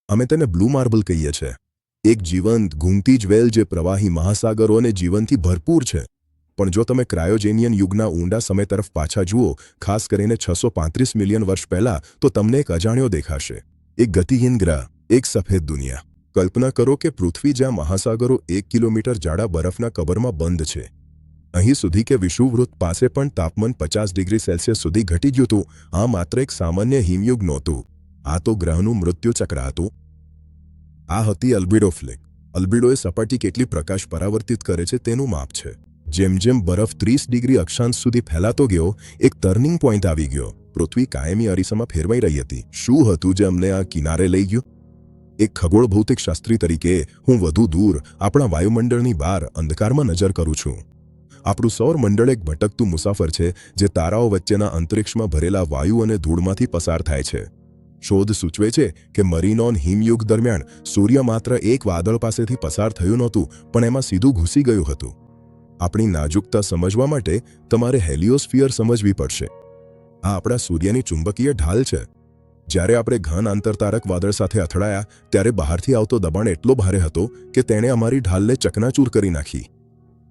અમે તેને blue marble કહીએ છીએ, એક જીવંત ઘૂમતી જ વેલ જે પ્રવાહી મહાસાગરો અને જીવનથી ભરપૂર છે. પણ જો તમે ક્રાયોજેનિયન યુગના ઊંડા સમય તરફ પાછા જુઓ, ખાસ કરીને 635 મિલિયન વર્ષ પહેલાં, તો તમને એક અજાણ્યો દેખાશે. એક ગતિહીન ગ્રહ, એક સફેદ દુનિયા. કલ્પના કરો કે પૃથ્વી જ્યાં મહાસાગરો 1 કિલોમીટર જાડા બરફના કબરમાં બંધ છે. અહીં સુધી કે વિષુવવૃત્ત પાસે પણ તાપમાન 50 ડિગ્રી સેલ્સિયસ સુધી ઘટી ગયું હતું. આ માત્ર એક સામાન્ય હિમયુગ નહોતું. આ તો ગ્રહનું મૃત્યુચક્ર હતું. આ હતી અલ્બિડો ફ્લેક. અલ્બિડો એ સપાટી કેટલી પ્રકાશ પરાવર્તિત કરે છે તેનું માપ છે. જેમ જેમ બરફ 30 ડિગ્રી અક્ષાંશ સુધી ફેલાતો ગયો, એક ટર્નિંગ પોઈન્ટ આવી ગયો. પૃથ્વી કાયમી અરીસામાં ફેરવાઈ રહી હતી. શું હતું જે અમને આ કિનારે લઈ ગયું? એક ખગોળ ભૌતિક શાસ્ત્રી તરીકે હું વધુ દૂર, આપણા વાયુમંડળની બહાર અંધકારમાં નજર કરું છું. આપણું સૌરમંડળ એક ભટકતું મુસાફર છે જે તારાઓ વચ્ચેના અંતરિક્ષમાં ભરેલા વાયુ અને ધૂળમાંથી પસાર થાય છે. શોધ સૂચવે છે કે મરીનોન હિમયુગ દરમિયાન સૂર્ય માત્ર એક વાદળ પાસેથી પસાર થયું નહોતું, પણ એમાં સીધું ઘૂસી ગયું હતું. આપણી નાજુકતા સમજવા માટે તમારે હેલિયોસ્ફિયર સમજવી પડશે. આ આપણા સૂર્યની ચુંબકીય ઢાલ છે. જ્યારે આપણે ઘન આંતરતારક વાદળ સાથે અથડાયા, ત્યારે બહારથી આવતો દબાણ એટલો ભારે હતો કે તેણે અમારી ઢાલને ચકનાચૂર કરી નાખી.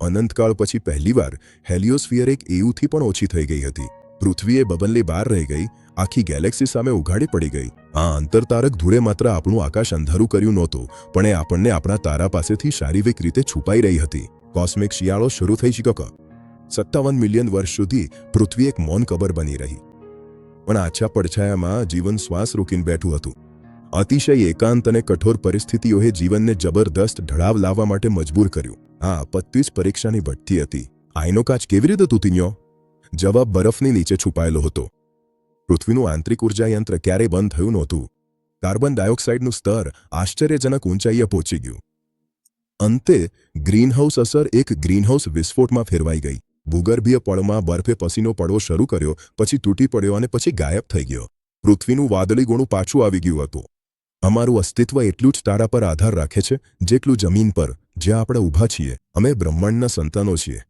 અનંતકાળ પછી પહેલીવાર હેલિયોસ્ફિયર એક એયુથી પણ ઓછી થઈ ગઈ હતી. પૃથ્વી એ બબલની બહાર રહી ગઈ, આખી ગેલેક્સી સામે ઉઘાડી પડી ગઈ. આ આંતરતારક ધૂળે માત્ર આપણું આકાશ અંધારું કર્યું નહોતું, પણ એ આપણને આપણા તારા પાસેથી શારીરિક રીતે છુપાઈ રહી હતી. કોસ્મિક શિયાળો શરૂ થઈ ચૂક્યો. 57 મિલિયન વર્ષ સુધી પૃથ્વી એક મૌન કબર બની રહી. પણ આછા પડછાયામાં જીવન શ્વાસ રોકીને બેઠું હતું. અતિશય એકાંત અને કઠોર પરિસ્થિતિઓએ જીવનને જબરદસ્ત ઢળાવ લાવવા માટે મજબૂર કર્યું. આ આપત્તિ જ પરીક્ષાની ભઠ્ઠી હતી. આઈનો કાચ કેવી રીતે તૂટીયો? જવાબ બરફની નીચે છુપાયેલો હતો. પૃથ્વીનું આંતરિક ઉર્જા યંત્ર ક્યારેય બંધ થયું નહોતું. કાર્બન ડાયોક્સાઇડનું સ્તર આશ્ચર્યજનક ઊંચાઈએ પહોંચી ગયું. અંતે ગ્રીનહાઉસ અસર એક ગ્રીનહાઉસ વિસ્ફોટમાં ફેરવાઈ ગઈ. ભૂગર્ભીય પળમાં બરફે પસીનો પડવો શરૂ કર્યો, પછી તૂટી પડ્યો અને પછી ગાયબ થઈ ગયો. પૃથ્વીનું વાદળી ગોળું પાછું આવી ગયું હતું. અમારું અસ્તિત્વ એટલું જ તારા પર આધાર રાખે છે જેટલું જમીન પર, જ્યાં આપણે ઊભા છીએ. અમે બ્રહ્માંડના સંતાનો છીએ.